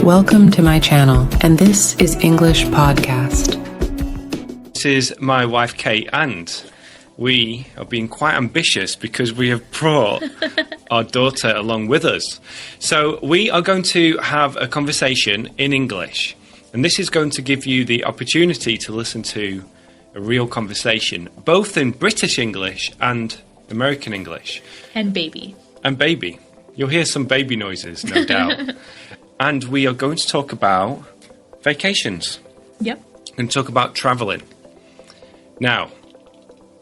Welcome to my channel, and this is English Podcast. This is my wife Kate, and we are being quite ambitious because we have brought our daughter along with us. So we are going to have a conversation in English, and this is going to give you the opportunity to listen to a real conversation, both in British English and American English. And baby. And baby. You'll hear some baby noises, no doubt. And we are going to talk about vacations. Yep. We're going to talk about traveling. Now,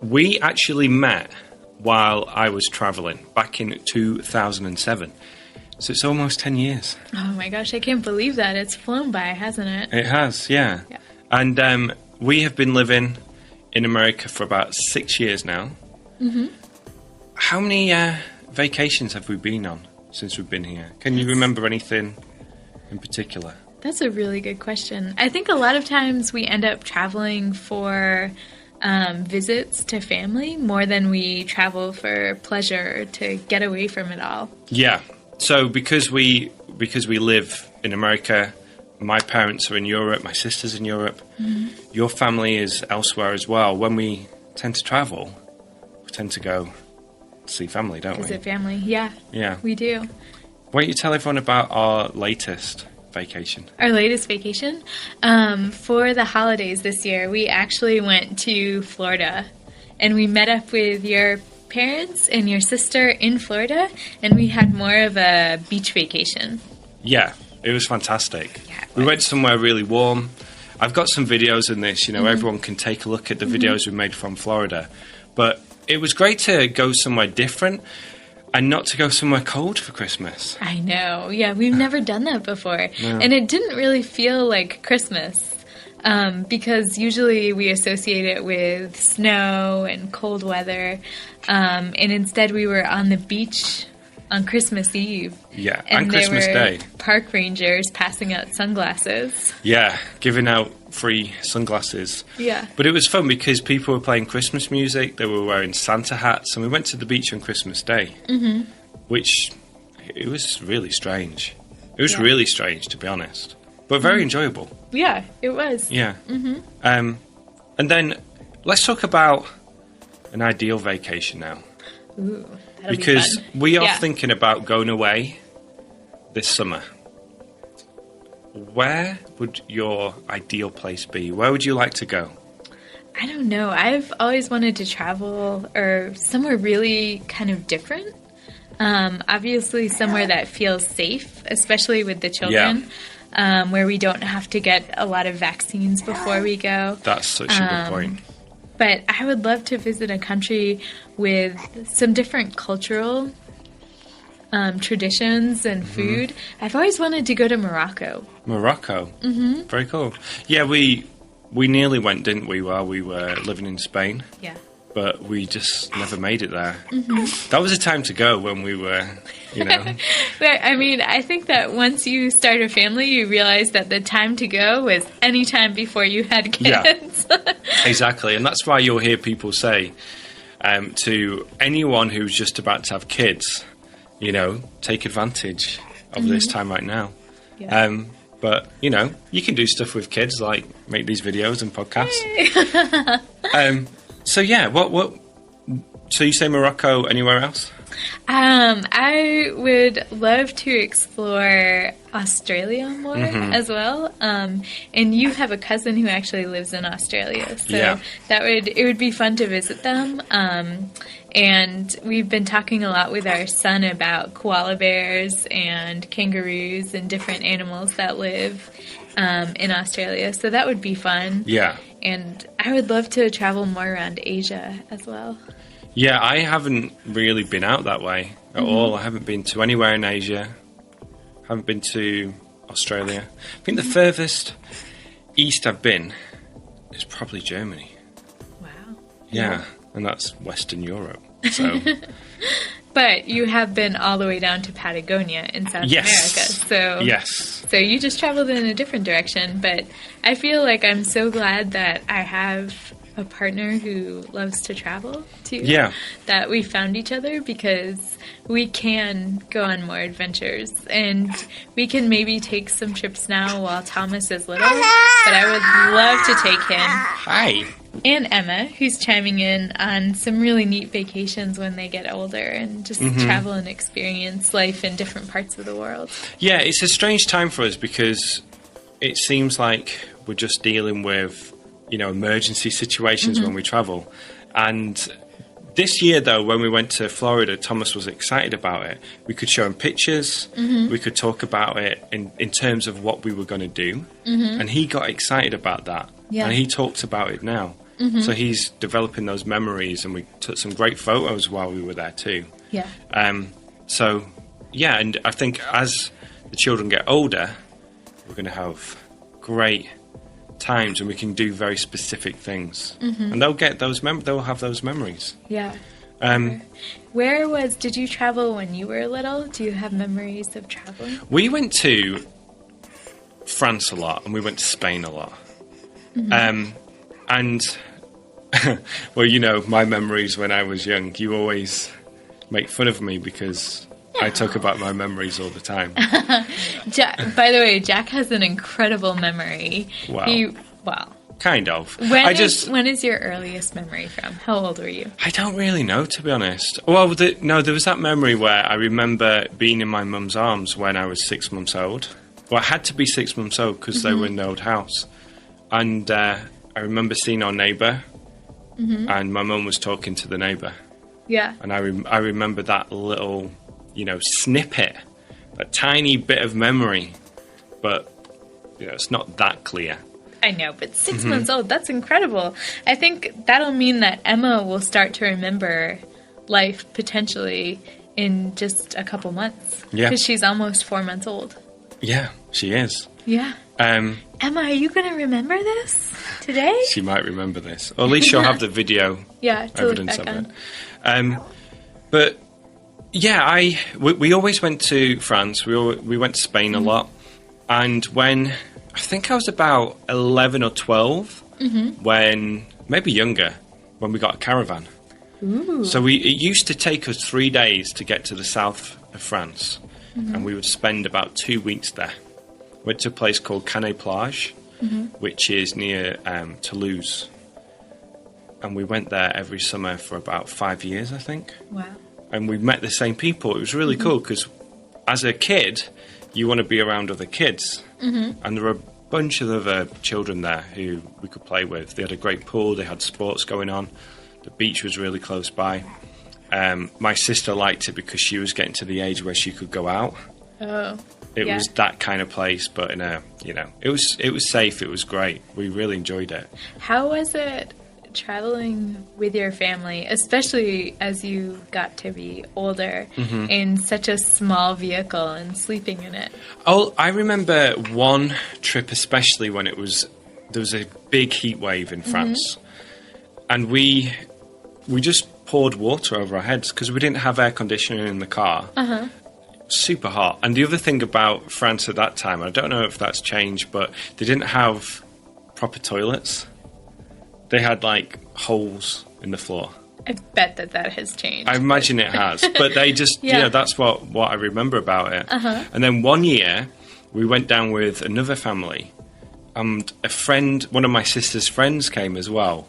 we actually met while I was traveling back in 2007. So it's almost 10 years. Oh my gosh, I can't believe that. It's flown by, hasn't it? It has, yeah. And we have been living in America for about 6 years now. Mm-hmm. How many vacations have we been on since we've been here? Can you remember anything in particular? That's a really good question. I think a lot of times we end up traveling for visits to family more than we travel for pleasure to get away from it all. Yeah. So because we live in America, my parents are in Europe, my sister's in Europe, your family is elsewhere as well. When we tend to travel, we tend to go see family, don't we? Visit family, yeah. Yeah. We do. Why don't you tell everyone about our latest vacation? Our latest vacation? For the holidays this year, we actually went to Florida. And we met up with your parents and your sister in Florida, and we had more of a beach vacation. Yeah, it was fantastic. Yeah, we went somewhere really warm. I've got some videos in this, everyone can take a look at the videos we made from Florida. But it was great to go somewhere different and not to go somewhere cold for Christmas. I know. Yeah, we've never done that before. No. And it didn't really feel like Christmas because usually we associate it with snow and cold weather. And instead we were on the beach on Christmas Eve. Yeah, and Christmas Day. Park rangers passing out sunglasses. Yeah, giving out free sunglasses. Yeah. But it was fun because people were playing Christmas music, they were wearing Santa hats, and we went to the beach on Christmas Day, which, it was really strange. It was really strange, to be honest, but very enjoyable. Yeah, it was. Yeah. And then let's talk about an ideal vacation now. Ooh, that'll because be fun. We are thinking about going away this summer. Where would your ideal place be? Where would you like to go? I don't know. I've always wanted to travel or somewhere really kind of different. Obviously somewhere that feels safe, especially with the children, where we don't have to get a lot of vaccines before we go. That's such a good point. But I would love to visit a country with some different cultural traditions and food. I've always wanted to go to Morocco. Morocco? Mm-hmm. Very cool. Yeah, we nearly went, didn't we, while we were living in Spain? Yeah. But we just never made it there. That was a time to go when we were, But, I mean, I think that once you start a family, you realize that the time to go was any time before you had kids. Yeah, exactly. And that's why you'll hear people say to anyone who's just about to have kids, take advantage of this time right now. Yeah. But, you can do stuff with kids, like make these videos and podcasts. So, yeah, so you say Morocco, anywhere else? I would love to explore Australia more as well. And you have a cousin who actually lives in Australia, so it would be fun to visit them. And we've been talking a lot with our son about koala bears and kangaroos and different animals that live in Australia. So that would be fun. Yeah. And I would love to travel more around Asia as well. Yeah, I haven't really been out that way at all. I haven't been to anywhere in Asia. Haven't been to Australia. I think the furthest east I've been is probably Germany. Wow. Yeah, and that's Western Europe. So. But you have been all the way down to Patagonia in South America. So So you just traveled in a different direction. But I feel like I'm so glad that I have a partner who loves to travel too. Yeah. That we found each other because we can go on more adventures, and we can maybe take some trips now while Thomas is little, but I would love to take him. Hi. And Emma, who's chiming in on some really neat vacations when they get older and just travel and experience life in different parts of the world. Yeah, it's a strange time for us because it seems like we're just dealing with, emergency situations when we travel. And this year, though, when we went to Florida, Thomas was excited about it. We could show him pictures. We could talk about it in terms of what we were going to do. And he got excited about that. Yeah. And he talks about it now. So he's developing those memories, and we took some great photos while we were there too. Yeah. So, yeah, and I think as the children get older, we're going to have great times, and we can do very specific things, and they'll get those. They'll have those memories. Yeah. Um, Did you travel when you were little? Do you have memories of traveling? We went to France a lot, and we went to Spain a lot. And, well, my memories when I was young, you always make fun of me because I talk about my memories all the time. By the way, Jack has an incredible memory. Wow. Kind of. When is your earliest memory from? How old were you? I don't really know, to be honest. Well, there was that memory where I remember being in my mum's arms when I was 6 months old. Well, I had to be 6 months old because they were in the old house. And I remember seeing our neighbour, and my mum was talking to the neighbour. Yeah. And I remember that little, snippet, a tiny bit of memory, but, it's not that clear. I know, but 6 months old, that's incredible. I think that'll mean that Emma will start to remember life potentially in just a couple months. Yeah. Because she's almost 4 months old. Yeah, she is. Yeah. Emma, are you going to remember this today? She might remember this. Or at least she'll have the video evidence of it. But, yeah, we always went to France. We went to Spain a lot. And when, I think I was about 11 or 12, when, maybe younger, when we got a caravan. Ooh. So it used to take us 3 days to get to the south of France. And we would spend about 2 weeks there. Went to a place called Canet Plage, which is near Toulouse. And we went there every summer for about 5 years, I think. Wow. And we met the same people. It was really cool because as a kid, you want to be around other kids. And there were a bunch of other children there who we could play with. They had a great pool. They had sports going on. The beach was really close by. My sister liked it because she was getting to the age where she could go out. Oh. It was that kind of place, but it was safe. It was great. We really enjoyed it. How was it traveling with your family, especially as you got to be older, in such a small vehicle and sleeping in it? Oh, I remember one trip, especially when there was a big heat wave in France, and we just poured water over our heads because we didn't have air conditioning in the car. Super hot. And the other thing about France at that time, I don't know if that's changed, but they didn't have proper toilets. They had holes in the floor. I bet that has changed. I imagine it has, but they just that's what I remember about it. And then one year we went down with another family, and one of my sister's friends came as well.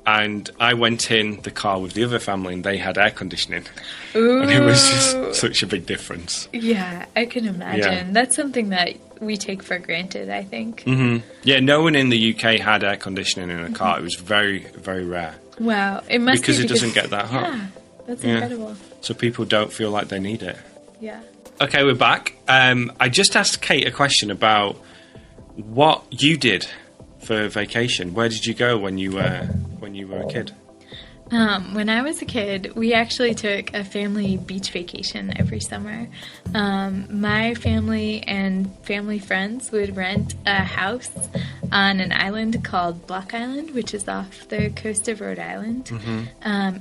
And I went in the car with the other family, and they had air conditioning. Ooh. And it was just such a big difference. Yeah, I can imagine. Yeah. That's something that we take for granted, I think. Yeah, no one in the UK had air conditioning in a car. It was very, very rare. Wow. It must because it doesn't get that hot. Yeah, that's incredible. So people don't feel like they need it. Yeah. Okay, we're back. I just asked Kate a question about what you did for vacation. Where did you go when you were a kid? When I was a kid, we actually took a family beach vacation every summer. My family and family friends would rent a house on an island called Block Island, which is off the coast of Rhode Island,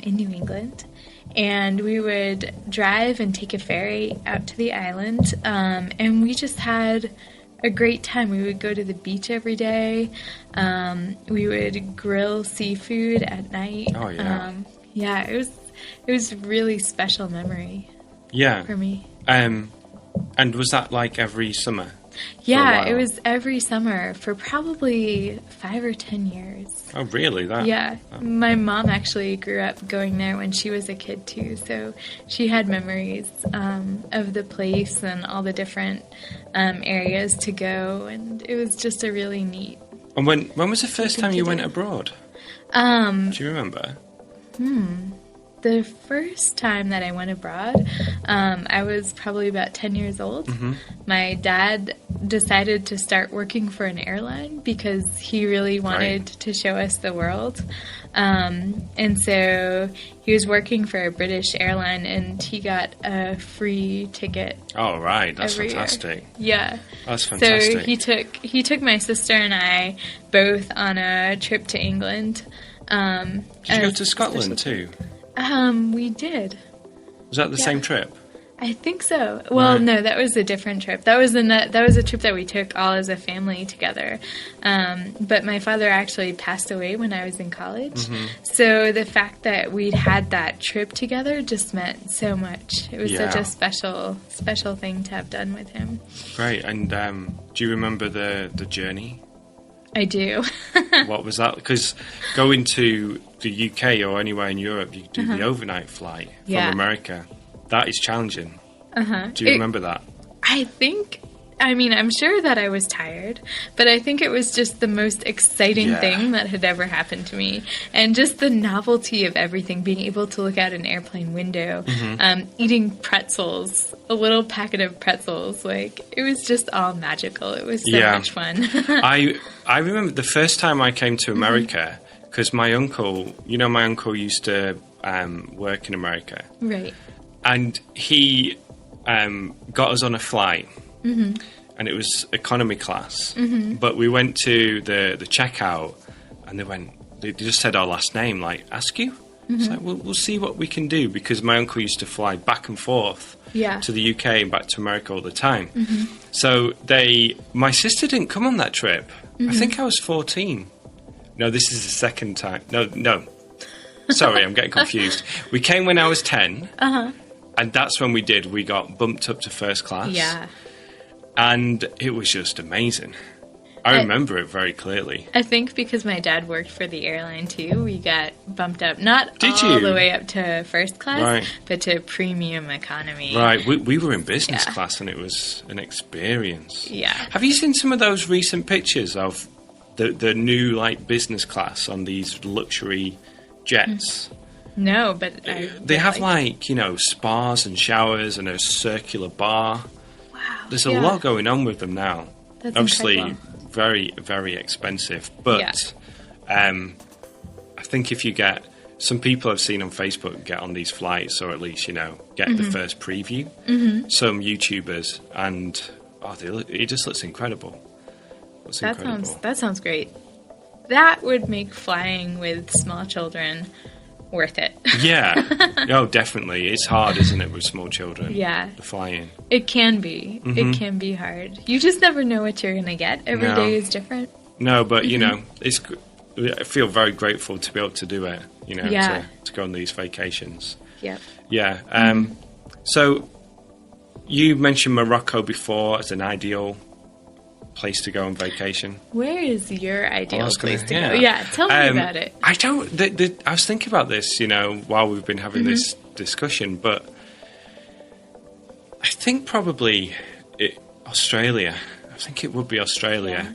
in New England. And we would drive and take a ferry out to the island, and we just had a great time. We would go to the beach every day. We would grill seafood at night. Oh, yeah. Yeah, it was a really special memory for me. And was that like every summer? Yeah, it was every summer for probably 5 or 10 years. Oh, really? Yeah. My mom actually grew up going there when she was a kid, too. So she had memories of the place and all the different areas to go. And it was just a really neat... And when was the first time you went abroad? Do you remember? The first time that I went abroad, I was probably about 10 years old. My dad decided to start working for an airline because he really wanted to show us the world. And so he was working for a British airline, and he got a free ticket. Oh, right. That's fantastic. Yeah. That's fantastic. So he took my sister and I both on a trip to England. Did you go to Scotland too? We did. Was that the same trip? I think so. Well, no, that was a different trip. That was a trip that we took all as a family together. But my father actually passed away when I was in college. So the fact that we'd had that trip together just meant so much. It was such a special thing to have done with him. Great. And do you remember the journey? I do. What was that? Because going to the UK or anywhere in Europe, you do the overnight flight from America. That is challenging. Do you remember that? I'm sure that I was tired, but I think it was just the most exciting thing that had ever happened to me. And just the novelty of everything, being able to look out an airplane window, eating pretzels, a little packet of pretzels. Like, it was just all magical. It was so much fun. I remember the first time I came to America, because my uncle used to work in America. Right. And he got us on a flight. And it was economy class. But we went to the checkout, and they just said our last name, like, ask you? It's like, we'll see what we can do, because my uncle used to fly back and forth to the UK and back to America all the time. So my sister didn't come on that trip. I think I was 14. No, this is the second time. No. Sorry, I'm getting confused. We came when I was 10. And that's when we got bumped up to first class. Yeah. And it was just amazing. I remember it very clearly. I think because my dad worked for the airline too, we got bumped up, not Did all you? the way up to first class, Right. but to premium economy. Right, we were in business class, and it was an experience. Yeah. Have you seen some of those recent pictures of the new, like, business class on these luxury jets? No, but They have, like, spas and showers and a circular bar. Wow. There's a lot going on with them now. That's Obviously, incredible. very, very expensive. But I think if you get... Some people I've seen on Facebook get on these flights, or at least, get the first preview. Some YouTubers, and it just looks incredible. That sounds great. That would make flying with small children worth it. Yeah. Oh, definitely. It's hard, isn't it, with small children? Yeah. The flying. It can be. It can be hard. You just never know what you're going to get. Every day is different. No, but, I feel very grateful to be able to do it, to go on these vacations. Yep. Yeah. So you mentioned Morocco before as an ideal place to go on vacation. Where is your ideal place to go? Yeah. Yeah, tell me about it. I was thinking about this, while we've been having this discussion, but I think probably Australia. I think it would be Australia,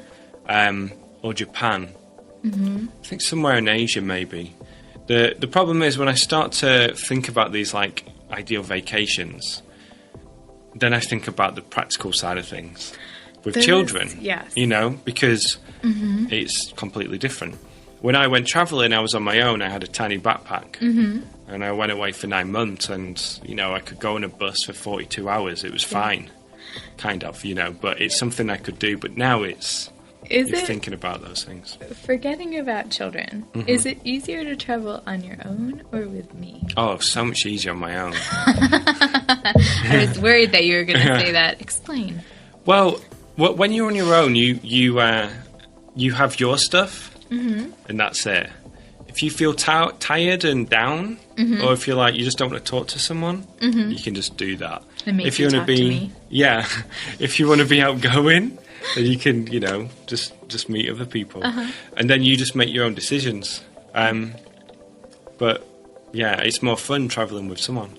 or Japan. I think somewhere in Asia, maybe. The problem is when I start to think about these, like, ideal vacations, then I think about the practical side of things. With children, yes. Because it's completely different. When I went travelling, I was on my own. I had a tiny backpack, and I went away for 9 months, and, I could go on a bus for 42 hours. It was fine, kind of, but it's something I could do. But now you're thinking about those things. Forgetting about children, is it easier to travel on your own or with me? Oh, so much easier on my own. I was worried that you were going to say that. Explain. Well, when you're on your own, you have your stuff, and that's it. If you feel tired and down, or if you're like you just don't want to talk to someone, you can just do that. If you want to be, if you want to be outgoing, then you can, just meet other people, and then you just make your own decisions. But yeah, it's more fun traveling with someone.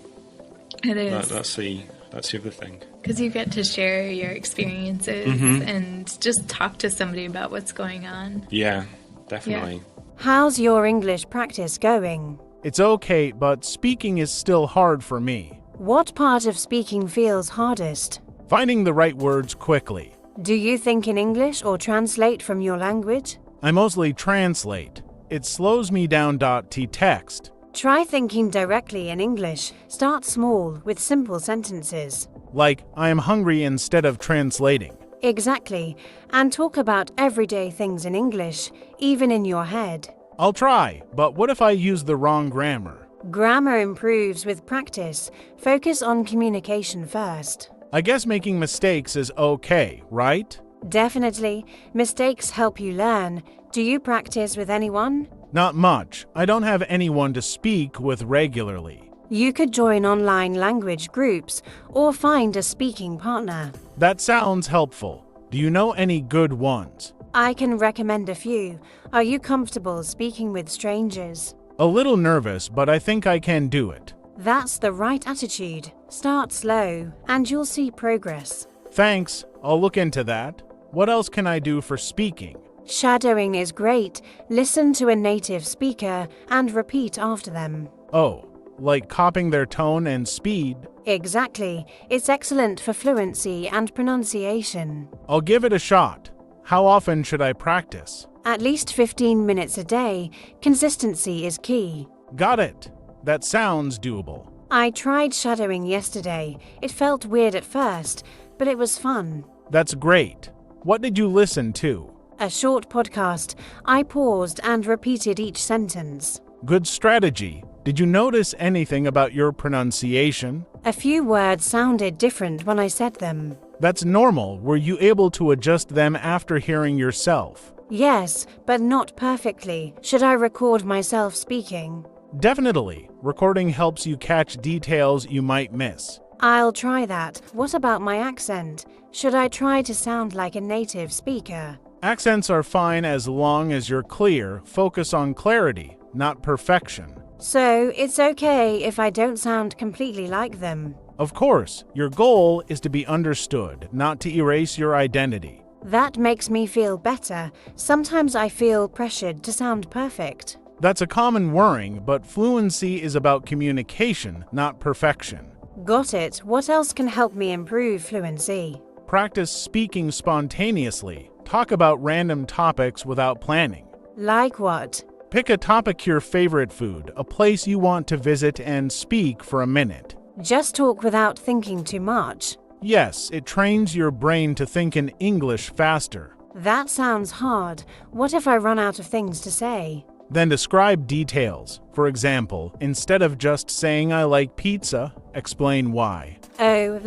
It is. That's the other thing. Because you get to share your experiences and just talk to somebody about what's going on. Yeah, definitely. Yeah. How's your English practice going? It's okay, but speaking is still hard for me. What part of speaking feels hardest? Finding the right words quickly. Do you think in English or translate from your language? I mostly translate. It slows me down. Text. Try thinking directly in English. Start small with simple sentences. Like, I am hungry instead of translating. Exactly. And talk about everyday things in English, even in your head. I'll try, but what if I use the wrong grammar? Grammar improves with practice. Focus on communication first. I guess making mistakes is okay, right? Definitely. Mistakes help you learn. Do you practice with anyone? Not much. I don't have anyone to speak with regularly. You could join online language groups or find a speaking partner. That sounds helpful. Do you know any good ones? I can recommend a few. Are you comfortable speaking with strangers? A little nervous, but I think I can do it. That's the right attitude. Start slow, and you'll see progress. Thanks. I'll look into that. What else can I do for speaking? Shadowing is great. Listen to a native speaker and repeat after them. Oh, like copying their tone and speed? Exactly. It's excellent for fluency and pronunciation. I'll give it a shot. How often should I practice? At least 15 minutes a day. Consistency is key. Got it. That sounds doable. I tried shadowing yesterday. It felt weird at first, but it was fun. That's great. What did you listen to? A short podcast. I paused and repeated each sentence. Good strategy. Did you notice anything about your pronunciation? A few words sounded different when I said them. That's normal. Were you able to adjust them after hearing yourself? Yes, but not perfectly. Should I record myself speaking? Definitely. Recording helps you catch details you might miss. I'll try that. What about my accent? Should I try to sound like a native speaker? Accents are fine as long as you're clear. Focus on clarity, not perfection. So, it's okay if I don't sound completely like them. Of course, your goal is to be understood, not to erase your identity. That makes me feel better. Sometimes I feel pressured to sound perfect. That's a common worrying, but fluency is about communication, not perfection. Got it. What else can help me improve fluency? Practice speaking spontaneously. Talk about random topics without planning. Like what? Pick a topic, your favorite food, a place you want to visit, and speak for a minute. Just talk without thinking too much. Yes, it trains your brain to think in English faster. That sounds hard. What if I run out of things to say? Then describe details. For example, instead of just saying I like pizza, explain why. Oh,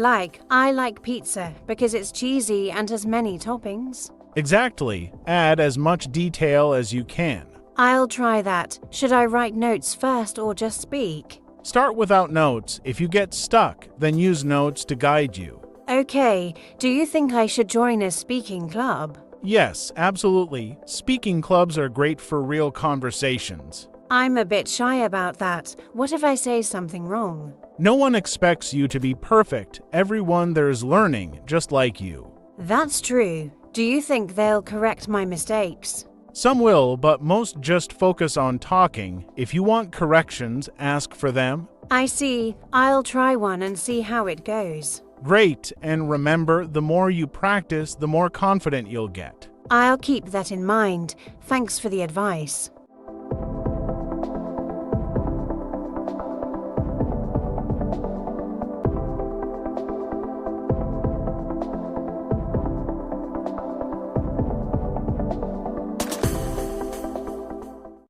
I like pizza because it's cheesy and has many toppings. Exactly. Add as much detail as you can. I'll try that. Should I write notes first or just speak? Start without notes. If you get stuck, then use notes to guide you. Okay. Do you think I should join a speaking club? Yes, absolutely. Speaking clubs are great for real conversations. I'm a bit shy about that. What if I say something wrong? No one expects you to be perfect. Everyone there is learning, just like you. That's true. Do you think they'll correct my mistakes? Some will, but most just focus on talking. If you want corrections, ask for them. I see. I'll try one and see how it goes. Great, and remember, the more you practice, the more confident you'll get. I'll keep that in mind. Thanks for the advice.